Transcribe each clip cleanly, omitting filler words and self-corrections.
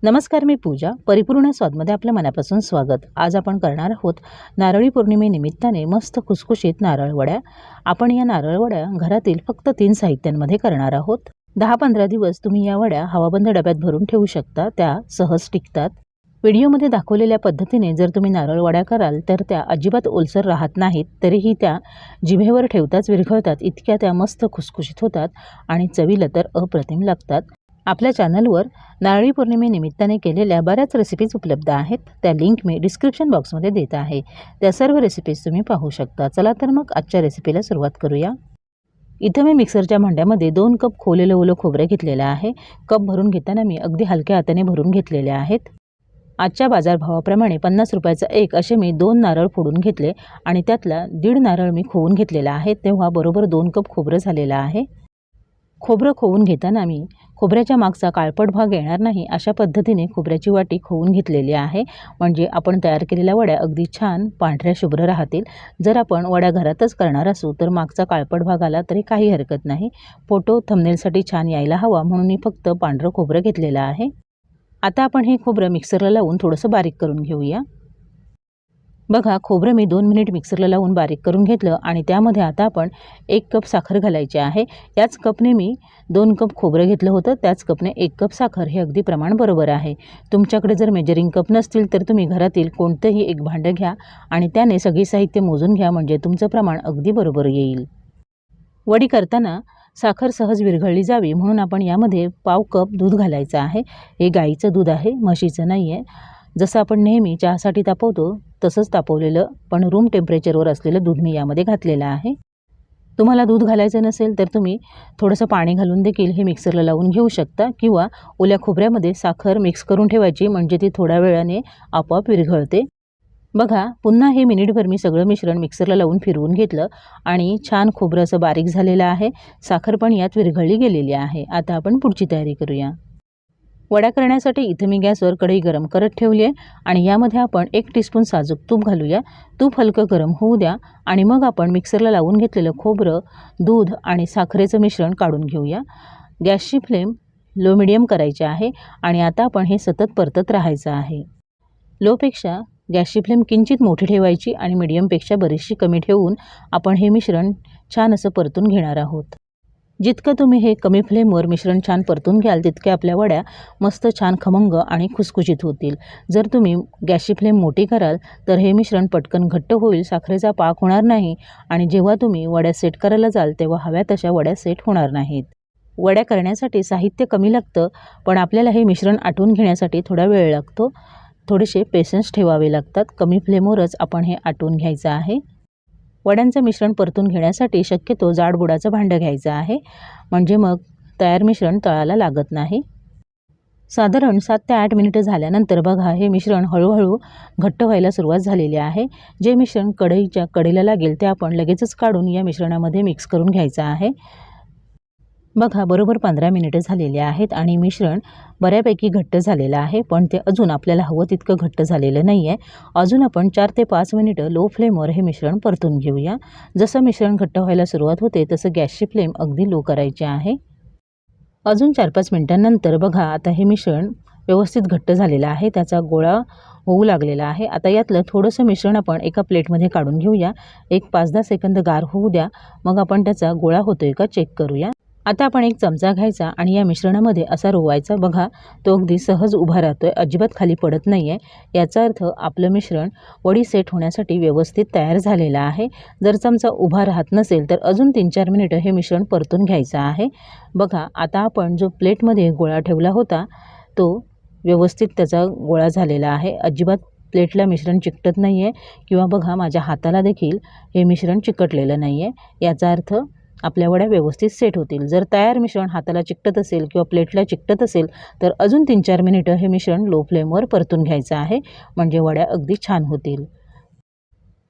नमस्कार, मी पूजा. परिपूर्ण स्वादमध्ये आपल्या मनापासून स्वागत. आज आपण करणार आहोत नारळी पौर्णिमेनिमित्ताने मस्त खुसखुशीत नारळ वड्या. आपण या नारळ वड्या घरातील फक्त 3 साहित्यांमध्ये करणार आहोत. 10-15 दिवस तुम्ही या वड्या हवाबंद डब्यात भरून ठेवू शकता. त्या सहज टिकतात. व्हिडिओमध्ये दाखवलेल्या पद्धतीने जर तुम्ही नारळ वड्या कराल तर त्या अजिबात ओलसर राहत नाहीत. तरीही त्या जिभेवर ठेवताच विरघळतात. इतक्या त्या मस्त खुसखुशीत होतात आणि चवीला तर अप्रतिम लागतात. आपल्या चॅनलवर नारळी पौर्णिमेनिमित्ताने केलेल्या बऱ्याच रेसिपीज उपलब्ध आहेत. त्या लिंक मी डिस्क्रिप्शन बॉक्समध्ये देत आहे. त्या सर्व रेसिपीज तुम्ही पाहू शकता. चला तर मग आजच्या रेसिपीला सुरुवात करूया. इथं मी मिक्सरच्या भांड्यामध्ये 2 कप खोवलेलं ओलं खोबरं घेतलेलं आहे. कप भरून घेताना मी अगदी हलक्या हाताने भरून घेतलेले आहेत. आजच्या बाजारभावाप्रमाणे 50 रुपयाचा एक असे मी 2 नारळ फोडून घेतले आणि त्यातला 1.5 नारळ मी खोवून घेतलेला आहे. तेव्हा बरोबर 2 कप खोबरं झालेलं आहे. खोबरं खोवून घेताना मी खोबऱ्याच्या मागचा काळपट भाग येणार नाही अशा पद्धतीने खोबऱ्याची वाटी खोवून घेतलेली आहे. म्हणजे आपण तयार केलेल्या वड्या अगदी छान पांढऱ्या शुभ्र राहतील. जर आपण वड्या घरातच करणार असू तर मागचा काळपट भाग आला तरी काही हरकत नाही. फोटो थंबनेलसाठी छान यायला हवा म्हणून मी फक्त पांढरं खोबरं घेतलेलं आहे. आता आपण हे खोबरं मिक्सरला लावून थोडंसं बारीक करून घेऊया. बघा, खोबरं मी 2 मिनिट मिक्सरला लावून बारीक करून घेतलं आणि त्यामध्ये आता आपण 1 कप साखर घालायची आहे. याच कपने मी 2 कप खोबरं घेतलं होतं, त्याच कपने 1 कप साखर. हे अगदी प्रमाण बरोबर आहे. तुमच्याकडे जर मेजरिंग कप नसतील तर तुम्ही घरातील कोणतंही एक भांडं घ्या आणि त्याने सगळी साहित्य मोजून घ्या. म्हणजे तुमचं प्रमाण अगदी बरोबर येईल. वडी करताना साखर सहज विरघळली जावी म्हणून आपण यामध्ये पाव कप दूध घालायचं आहे. हे गाईचं दूध आहे, म्हशीचं नाही आहे. जसं आपण नेहमी चहासाठी तापवतो तसंच तापवलेलं पण रूम टेम्परेचरवर असलेलं दूध मी यामध्ये घातलेलं आहे. तुम्हाला दूध घालायचं नसेल तर तुम्ही थोडंसं पाणी घालून देखील हे मिक्सरला लावून घेऊ शकता किंवा ओल्या खोबऱ्यामध्ये साखर मिक्स करून ठेवायची म्हणजे ती थोड्या वेळाने आपोआप विरघळते. बघा, पुन्हा हे मिनिटभर मी सगळं मिश्रण मिक्सरला लावून फिरवून घेतलं आणि छान खोबरं असं बारीक झालेलं आहे. साखर पण यात विरघळली गेलेली आहे. आता आपण पुढची तयारी करूया. वड्या करण्यासाठी इथं मी गॅसवर कढई गरम करत ठेवली आहे आणि यामध्ये आपण 1 टीस्पून साजूक तूप घालूया. तूप हलकं गरम होऊ द्या आणि मग आपण मिक्सरला लावून घेतलेलं खोबरं, दूध आणि साखरेचं मिश्रण काढून घेऊया. गॅसची फ्लेम लो मिडियम करायची आहे आणि आता आपण हे सतत परतत राहायचं आहे. लोपेक्षा गॅसची फ्लेम किंचित मोठी ठेवायची आणि मिडियमपेक्षा बरीचशी कमी ठेवून आपण हे मिश्रण छान असं परतून घेणार आहोत. जितकं तुम्ही हे कमी फ्लेमवर मिश्रण छान परतून घ्याल तितक्या आपल्या वड्या मस्त छान खमंग आणि खुसखुशीत होतील. जर तुम्ही गॅसची फ्लेम मोठी कराल तर हे मिश्रण पटकन घट्ट होईल, साखरेचा पाक होणार नाही आणि जेव्हा तुम्ही वड्या सेट करायला जाल तेव्हा हव्या तशा वड्या सेट होणार नाहीत. वड्या करण्यासाठी साहित्य कमी लागतं पण आपल्याला हे मिश्रण आटवून घेण्यासाठी थोडा वेळ लागतो. थोडेसे पेशन्स ठेवावे लागतात. कमी फ्लेमवरच आपण हे आटवून घ्यायचं आहे. वड्यांचं मिश्रण परतून घेण्यासाठी शक्यतो जाड बुडाचं भांडं घ्यायचं आहे म्हणजे मग तयार मिश्रण तळाला लागत नाही. साधारण 7 ते 8 मिनिटं झाल्यानंतर बघा, हे मिश्रण हळूहळू घट्ट व्हायला सुरुवात झालेली आहे. जे मिश्रण कढईच्या कडेला लागेल ते आपण लगेचच काढून या मिश्रणामध्ये मिक्स करून घ्यायचं आहे. बघा, बरोबर 15 मिनिटं झालेली आहेत आणि मिश्रण बऱ्यापैकी घट्ट झालेलं आहे पण ते अजून आपल्याला हवं तितकं घट्ट झालेलं नाही आहे. अजून आपण 4 ते 5 मिनिटं लो फ्लेमवर हे मिश्रण परतून घेऊया. जसं मिश्रण घट्ट व्हायला सुरुवात होते तसं गॅसची फ्लेम अगदी लो करायची आहे. अजून 4-5 मिनिटांनंतर बघा, आता हे मिश्रण व्यवस्थित घट्ट झालेलं आहे. त्याचा गोळा होऊ लागलेला आहे. आता यातलं थोडंसं मिश्रण आपण एका प्लेटमध्ये काढून घेऊया. एक 5-10 सेकंद गार होऊ द्या. मग आपण त्याचा गोळा होतोय का चेक करूया. आता आपण एक चमचा घ्यायचा आणि या मिश्रणामध्ये असा रोवायचा. बघा, तो अगदी सहज उभा राहतोय, अजिबात खाली पडत नाही आहे. याचा अर्थ आपलं मिश्रण वडी सेट होण्यासाठी व्यवस्थित तयार झालेलं आहे. जर चमचा उभा राहत नसेल तर अजून 3-4 मिनिटं हे मिश्रण परतून घ्यायचं आहे. बघा, आता आपण जो प्लेटमध्ये गोळा ठेवला होता तो व्यवस्थित त्याचा गोळा झालेला आहे. अजिबात प्लेटला मिश्रण चिकटत नाही आहे किंवा बघा, माझ्या हाताला देखील हे मिश्रण चिकटलेलं नाही आहे. याचा अर्थ आपल्या वड्या व्यवस्थित सेट होतील. जर तयार मिश्रण हाताला चिकटत असेल किंवा प्लेटला चिकटत असेल तर अजून 3-4 मिनिटं हे मिश्रण लो फ्लेमवर परतून घ्यायचं आहे म्हणजे वड्या अगदी छान होतील.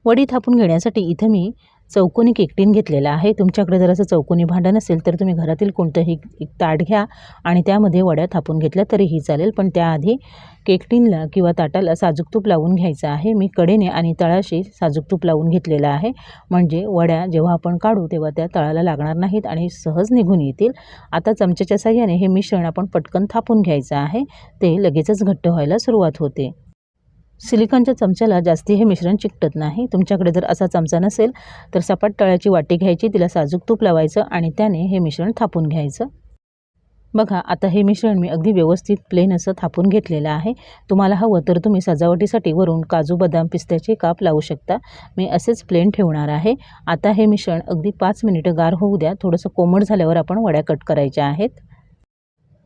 वडी थापून घेण्यासाठी इथं मी चौकोनी केक टीन घेतलेला आहे। तुमच्याकडे जर असं चौकोनी भांडं नसेल तर तुम्ही घरातील कोणतंही एक ताट घ्या आणि त्यामध्ये वड्या थापून घेतल्या तरीही चालेल, पण त्याआधी केक टीनला किंवा ताटाला साजूक तूप लावून घ्यायचं आहे। मी कडेने आणि तळाशी साजूक तूप लावून घेतलेलं आहे, म्हणजे वड्या जेव्हा आपण काढू तेव्हा त्या तळाला लागणार नाहीत आणि सहज निघून येतील। आता चमच्याच्या साहाय्याने हे मिश्रण आपण पटकन थापून घ्यायचं आहे, ते लगेचच घट्ट व्हायला सुरुवात होते। सिलिकॉनच्या चमच्याला जास्ती हे मिश्रण चिकटत नाही। तुमच्याकडे जर असा चमचा नसेल तर सपाट तळ्याची वाटी घ्यायची, तिला साजूक तूप लावायचं आणि त्याने हे मिश्रण थापून घ्यायचं। बघा, आता हे मिश्रण मी अगदी व्यवस्थित प्लेन असं थापून घेतलेलं आहे। तुम्हाला हवं तर तुम्ही सजावटीसाठी वरून काजू, बदाम, पिस्त्याचे काप लावू शकता। मी असेच प्लेन ठेवणार आहे। आता हे मिश्रण अगदी 5 मिनिटं गार होऊ द्या। थोडंसं कोमट झाल्यावर आपण वड्या कट करायच्या आहेत।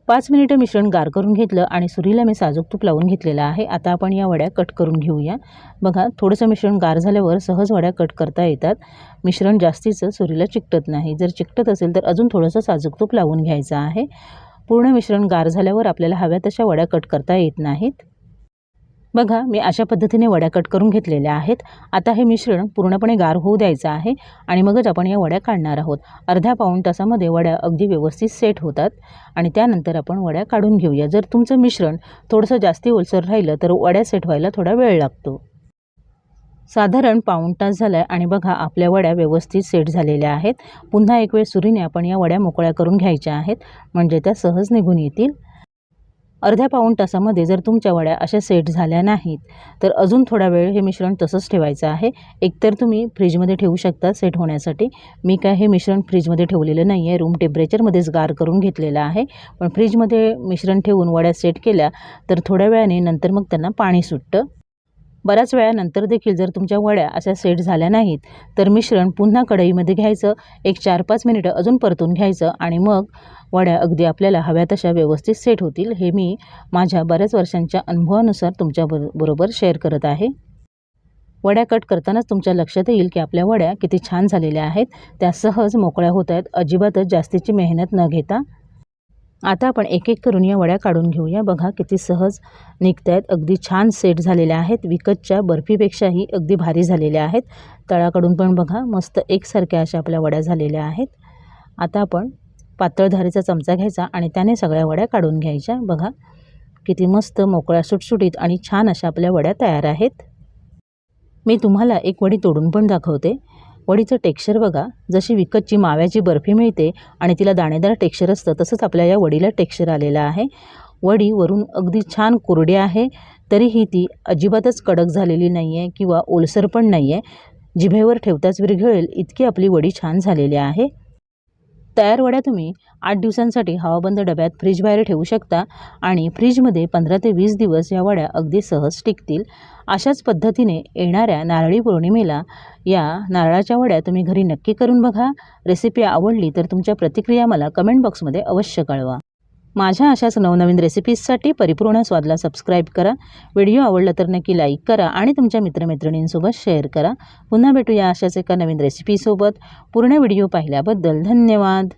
5 मिनिटं मिश्रण गार करून घेतलं आणि सुरीला मी साजूक तूप लावून घेतलेलं आहे। आता आपण या वड्या कट करून घेऊया। बघा, थोडंसं मिश्रण गार झाल्यावर सहज वड्या कट करता येतात। मिश्रण जास्तीचं सुरीला चिकटत नाही। जर चिकटत असेल तर अजून थोडंसं साजूक तूप लावून घ्यायचं आहे। पूर्ण मिश्रण गार झाल्यावर आपल्याला हव्या तशा वड्या कट करता येत नाहीत। बघा, मी अशा पद्धतीने वड्या कट करून घेतलेल्या आहेत। आता हे मिश्रण पूर्णपणे गार होऊ द्यायचं आहे आणि मगच आपण या वड्या काढणार आहोत। अर्ध्या पाऊण तासामध्ये वड्या अगदी व्यवस्थित सेट होतात आणि त्यानंतर आपण वड्या काढून घेऊया। जर तुमचं मिश्रण थोडंसं जास्ती ओलसर राहिलं तर वड्या सेट व्हायला थोडा वेळ लागतो। साधारण पाऊण तास झाला आणि बघा, आपल्या वड्या व्यवस्थित सेट झालेल्या आहेत। पुन्हा एक वेळ सुरीने आपण या वड्या मोकळ्या करून घ्यायच्या आहेत, म्हणजे त्या सहज निघून येतील। अर्ध्या पाऊण तासामध्ये जर तुमच्या वड्या अशा सेट झाल्या नाहीत तर अजून थोडा वेळ हे मिश्रण तसंच ठेवायचं आहे। एकतर तुम्ही फ्रीजमध्ये ठेवू शकता सेट होण्यासाठी। मी काय हे मिश्रण फ्रीजमध्ये ठेवलेलं नाही आहे, रूम टेम्परेचरमध्येच गार करून घेतलेलं आहे। पण फ्रीजमध्ये मिश्रण ठेवून वड्या सेट केल्या तर थोड्या वेळाने नंतर मग त्यांना पाणी सुटतं। बऱ्याच वेळानंतर देखील जर तुमच्या वड्या अशा सेट झाल्या नाहीत तर मिश्रण पुन्हा कढईमध्ये घ्यायचं, एक 4-5 मिनिटं अजून परतून घ्यायचं आणि मग वड्या अगदी आपल्याला हव्या तशा व्यवस्थित सेट होतील। हे मी माझ्या बऱ्याच वर्षांच्या अनुभवानुसार तुमच्या बरोबर शेअर करत आहे। वड्या कट करतानाच तुमच्या लक्षात येईल की आपल्या वड्या किती छान झालेल्या आहेत। त्या सहज मोकळ्या होत आहेत, अजिबातच जास्तीची मेहनत न घेता। आता आपण एक एक करून या वड्या काढून घेऊया। बघा, किती सहज निघतायत, अगदी छान सेट झालेल्या आहेत। विकतच्या बर्फीपेक्षाही अगदी भारी झालेल्या आहेत। तळाकडून पण बघा, मस्त एकसारख्या अशा आपल्या वड्या झालेल्या आहेत। आता आपण पातळ धारेचा चमचा घ्यायचा आणि त्याने सगळ्या वड्या काढून घ्यायच्या। बघा, किती मस्त मोकळ्या सुटसुटीत आणि छान अशा आपल्या वड्या तयार आहेत। मी तुम्हाला एक वडी तोडून पण दाखवते। वडीचं टेक्स्चर बघा, जशी विकतची माव्याची बर्फी मिळते आणि तिला दाणेदार टेक्स्चर असतं तसंच आपल्या या वडीला टेक्स्चर आलेलं आहे। वडी वरून अगदी छान कोरडी आहे, तरीही ती अजिबातच कडक झालेली नाही आहे किंवा ओलसर पण नाही आहे। जिभेवर ठेवताच विरघळेल इतकी आपली वडी छान झालेली आहे। तयार वड्या तुम्ही 8 दिवसांसाठी हवाबंद डब्यात फ्रीजबाहेर ठेवू शकता आणि फ्रीजमध्ये 15 ते 20 दिवस या वड्या अगदी सहज टिकतील। अशाच पद्धतीने येणाऱ्या नारळी पौर्णिमेला या नारळाच्या वड्या तुम्ही घरी नक्की करून बघा। रेसिपी आवडली तर तुमच्या प्रतिक्रिया मला कमेंट बॉक्समध्ये अवश्य कळवा। माझ्या अशाच नवनवीन रेसिपीजसाठी परिपूर्ण स्वादला सबस्क्राईब करा। व्हिडिओ आवडला तर नक्की लाईक करा आणि तुमच्या मित्रमैत्रिणींसोबत शेअर करा। पुन्हा भेटूया अशाच एका नवीन रेसिपीसोबत। पूर्ण व्हिडिओ पाहिल्याबद्दल धन्यवाद।